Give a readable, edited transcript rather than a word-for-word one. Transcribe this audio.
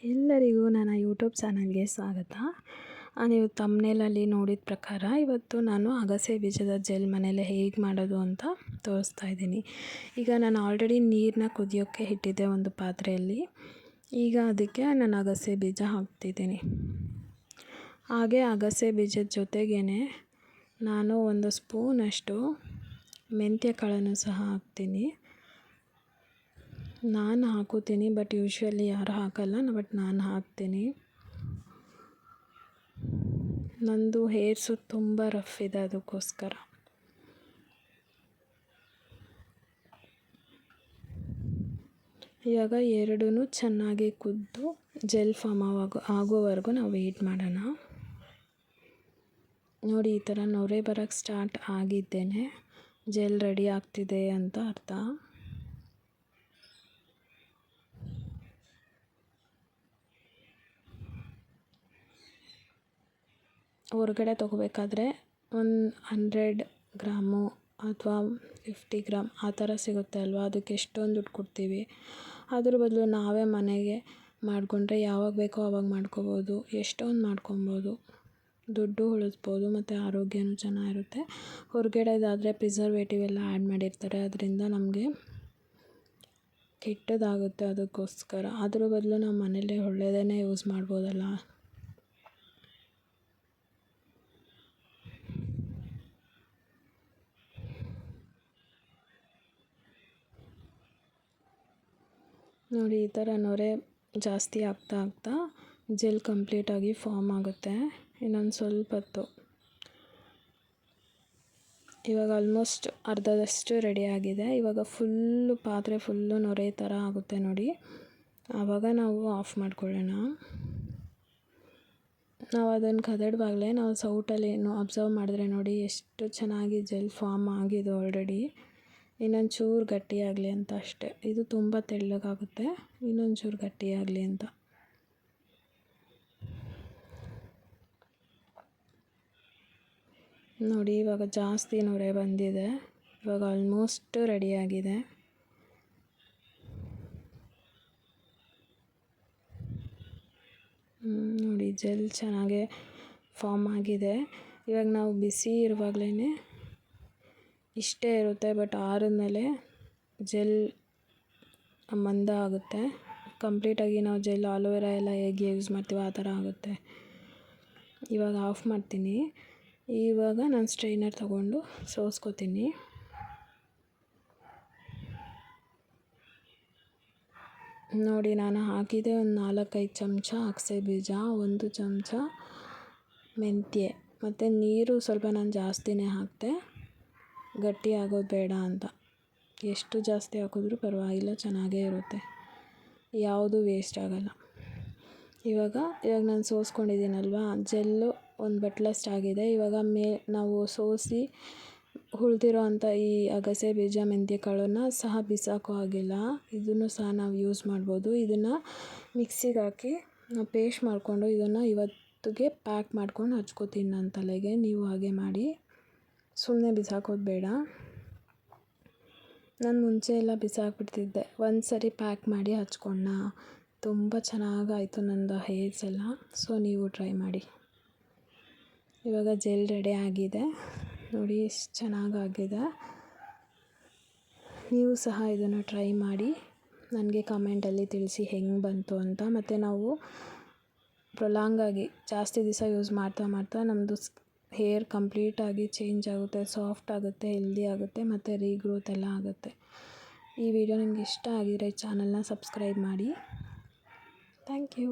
ಎಲ್ಲರಿಗೂ ನನ್ನ ಯೂಟ್ಯೂಬ್ ಚಾನಲ್ಗೆ ಸ್ವಾಗತ. ನೀವು ತಮ್ನೇಲಲ್ಲಿ ನೋಡಿದ ಪ್ರಕಾರ ಇವತ್ತು ನಾನು ಅಗಸೆ ಬೀಜದ ಜೆಲ್ ಮನೇಲೆ ಹೇಗೆ ಮಾಡೋದು ಅಂತ ತೋರಿಸ್ತಾ ಇದ್ದೀನಿ. ಈಗ ನಾನು ಆಲ್ರೆಡಿ ನೀರನ್ನ ಕುದಿಯೋಕ್ಕೆ ಇಟ್ಟಿದ್ದೆ ಒಂದು ಪಾತ್ರೆಯಲ್ಲಿ. ಈಗ ಅದಕ್ಕೆ ನಾನು ಅಗಸೆ ಬೀಜ ಹಾಕ್ತಿದ್ದೀನಿ. ಹಾಗೆ ಅಗಸೆ ಬೀಜದ ಜೊತೆಗೇ ನಾನು ಒಂದು ಸ್ಪೂನಷ್ಟು ಮೆಂತ್ಯ ಕಾಳನ್ನು ಸಹ ಹಾಕ್ತೀನಿ. ನಾನು ಹಾಕೋತೀನಿ, ಬಟ್ ಯೂಶ್ವಲಿ ಯಾರು ಹಾಕಲ್ಲ, ಬಟ್ ನಾನು ಹಾಕ್ತೀನಿ. ನಂದು ಹೇರ್ಸು ತುಂಬ ರಫ್ ಇದೆ, ಅದಕ್ಕೋಸ್ಕರ. ಇವಾಗ ಎರಡೂ ಚೆನ್ನಾಗಿ ಕುದ್ದು ಜೆಲ್ ಫಾರ್ಮ್ ಆಗೋವರೆಗೂ ನಾವು ವೆಯ್ಟ್ ಮಾಡೋಣ. ನೋಡಿ, ಈ ಥರ ನೊರೆ ಬರೋಕ್ಕೆ ಸ್ಟಾರ್ಟ್ ಆಗಿದ್ದೇನೆ ಜೆಲ್ ರೆಡಿ ಆಗ್ತಿದೆ ಅಂತ ಅರ್ಥ. ಹೊರಗಡೆ ತೊಗೋಬೇಕಾದ್ರೆ 100 ಗ್ರಾಮು ಅಥವಾ 50 ಗ್ರಾಮ್ ಆ ಥರ ಸಿಗುತ್ತೆ ಅಲ್ವಾ, ಅದಕ್ಕೆ ಎಷ್ಟೊಂದು ದುಡ್ಡು ಕೊಡ್ತೀವಿ. ಅದ್ರ ಬದಲು ನಾವೇ ಮನೆಗೆ ಮಾಡಿಕೊಂಡ್ರೆ ಯಾವಾಗ ಬೇಕೋ ಆವಾಗ ಮಾಡ್ಕೋಬೋದು, ಎಷ್ಟೊಂದು ಮಾಡ್ಕೊಬೋದು, ದುಡ್ಡು ಉಳಿಸ್ಬೋದು ಮತ್ತು ಆರೋಗ್ಯನೂ ಚೆನ್ನಾಗಿರುತ್ತೆ. ಹೊರಗಡೆದಾದರೆ ಪ್ರಿಸರ್ವೇಟಿವ್ ಎಲ್ಲ ಆ್ಯಡ್ ಮಾಡಿರ್ತಾರೆ, ಅದರಿಂದ ನಮಗೆ ಕೆಟ್ಟದಾಗುತ್ತೆ. ಅದಕ್ಕೋಸ್ಕರ ಅದ್ರ ಬದಲು ನಾವು ಮನೇಲೇ ಒಳ್ಳೆಯದೇ ಯೂಸ್ ಮಾಡ್ಬೋದಲ್ಲ. ನೋಡಿ, ಈ ಥರ ನೊರೆ ಜಾಸ್ತಿ ಆಗ್ತಾ ಜೆಲ್ ಕಂಪ್ಲೀಟಾಗಿ ಫಾರ್ಮ್ ಆಗುತ್ತೆ. ಇನ್ನೊಂದು ಸ್ವಲ್ಪ ಹೊತ್ತು. ಇವಾಗ ಆಲ್ಮೋಸ್ಟ್ ಅರ್ಧದಷ್ಟು ರೆಡಿ ಆಗಿದೆ. ಇವಾಗ ಪಾತ್ರೆ ಫುಲ್ಲು ನೊರೆ ಥರ ಆಗುತ್ತೆ ನೋಡಿ, ಆವಾಗ ನಾವು ಆಫ್ ಮಾಡ್ಕೊಳ್ಳೋಣ. ನಾವು ಅದನ್ನು ಕದಡುವಾಗಲೇ ನಾವು ಸೌಟಲ್ಲಿ ಅಬ್ಸರ್ವ್ ಮಾಡಿದ್ರೆ ನೋಡಿ ಎಷ್ಟು ಚೆನ್ನಾಗಿ ಜೆಲ್ ಫಾರ್ಮ್ ಆಗಿದೆ ಆಲ್ರೆಡಿ. ಇನ್ನೊಂದು ಚೂರು ಗಟ್ಟಿಯಾಗಲಿ ಅಂತ ಅಷ್ಟೇ. ಇದು ತುಂಬ ತೆಳ್ಳಗಾಗುತ್ತೆ, ಇನ್ನೊಂದು ಚೂರು ಗಟ್ಟಿಯಾಗಲಿ ಅಂತ. ನೋಡಿ, ಇವಾಗ ಜಾಸ್ತಿ ನೊರೆ ಬಂದಿದೆ. ಇವಾಗ ಆಲ್ಮೋಸ್ಟ್ ರೆಡಿಯಾಗಿದೆ. ನೋಡಿ, ಜೆಲ್ ಚೆನ್ನಾಗೇ ಫಾರ್ಮ್ ಆಗಿದೆ. ಇವಾಗ ನಾವು ಬಿಸಿ ಇರುವಾಗಲೇ ಇಷ್ಟೇ ಇರುತ್ತೆ, ಬಟ್ ಆರಿದ್ಮೇಲೆ ಜೆಲ್ ಮಂದ ಆಗುತ್ತೆ. ಕಂಪ್ಲೀಟಾಗಿ ನಾವು ಜೆಲ್ ಆಲೋವೆರಾ ಎಲ್ಲ ಹೇಗೆ ಯೂಸ್ ಮಾಡ್ತೀವೋ ಆ ಥರ ಆಗುತ್ತೆ. ಇವಾಗ ಆಫ್ ಮಾಡ್ತೀನಿ. ಇವಾಗ ನಾನು ಸ್ಟ್ರೈನರ್ ತೊಗೊಂಡು ಸೋಸ್ಕೋತೀನಿ. ನೋಡಿ, ನಾನು ಹಾಕಿದೆ ಒಂದು 4-5 ಚಮಚ ಅಗಸೆ ಬೀಜ, 1 ಚಮಚ ಮೆಂತ್ಯ ಮತ್ತು ನೀರು ಸ್ವಲ್ಪ ನಾನು ಜಾಸ್ತಿನೇ ಹಾಕಿದೆ, ಗಟ್ಟಿ ಆಗೋದು ಬೇಡ ಅಂತ. ಎಷ್ಟು ಜಾಸ್ತಿ ಹಾಕಿದ್ರೂ ಪರವಾಗಿಲ್ಲ, ಚೆನ್ನಾಗೇ ಇರುತ್ತೆ, ಯಾವುದು ವೇಸ್ಟ್ ಆಗೋಲ್ಲ. ಇವಾಗ ನಾನು ಸೋಸ್ಕೊಂಡಿದ್ದೀನಲ್ವ, ಜೆಲ್ಲು ಒಂದು ಬಟ್ಲಷ್ಟು ಆಗಿದೆ. ಇವಾಗ ನಾವು ಸೋಸಿ ಉಳಿದಿರೋ ಅಂಥ ಈ ಅಗಸೆ ಬೀಜ ಮೆಂತ್ಯ ಕಾಳನ್ನು ಸಹ ಬಿಸಾಕೋ ಹಾಗಿಲ್ಲ, ಇದನ್ನು ಸಹ ನಾವು ಯೂಸ್ ಮಾಡ್ಬೋದು. ಇದನ್ನು ಮಿಕ್ಸಿಗೆ ಹಾಕಿ ಪೇಸ್ಟ್ ಮಾಡಿಕೊಂಡು ಇದನ್ನು ಇವತ್ತಿಗೆ ಪ್ಯಾಕ್ ಮಾಡ್ಕೊಂಡು ಹಚ್ಕೋತೀನಿ ನನ್ನ ತಲೆಗೆ. ನೀವು ಹಾಗೆ ಮಾಡಿ, ಸುಮ್ಮನೆ ಬಿಸಾಕೋದು ಬೇಡ. ನಾನು ಮುಂಚೆ ಎಲ್ಲ ಬಿಸಾಕ್ಬಿಡ್ತಿದ್ದೆ, ಒಂದು ಸರಿ ಪ್ಯಾಕ್ ಮಾಡಿ ಹಚ್ಕೊಂಡ, ತುಂಬ ಚೆನ್ನಾಗಾಯಿತು ನಂದು ಹೇರ್ಸ್ ಎಲ್ಲ. ಸೊ ನೀವು ಟ್ರೈ ಮಾಡಿ. ಇವಾಗ ಜೆಲ್ ರೆಡಿ ಆಗಿದೆ ನೋಡಿ, ಎಷ್ಟು ಚೆನ್ನಾಗಾಗಿದೆ. ನೀವು ಸಹ ಇದನ್ನು ಟ್ರೈ ಮಾಡಿ, ನನಗೆ ಕಮೆಂಟಲ್ಲಿ ತಿಳಿಸಿ ಹೆಂಗೆ ಬಂತು ಅಂತ. ಮತ್ತು ನಾವು ಪ್ರೊಲಾಂಗಾಗಿ ಜಾಸ್ತಿ ದಿವಸ ಯೂಸ್ ಮಾಡ್ತಾ ನಮ್ಮದು ಹೇರ್ ಕಂಪ್ಲೀಟಾಗಿ ಚೇಂಜ್ ಆಗುತ್ತೆ, ಸಾಫ್ಟ್ ಆಗುತ್ತೆ, ಹೆಲ್ದಿ ಆಗುತ್ತೆ ಮತ್ತು ರೀಗ್ರೋತ್ ಎಲ್ಲ ಆಗುತ್ತೆ. ಈ ವಿಡಿಯೋ ನಿಮ್ಗೆ ಇಷ್ಟ ಆಗಿದ್ರೆ ಚಾನಲ್ನ ಸಬ್ಸ್ಕ್ರೈಬ್ ಮಾಡಿ. Thank you.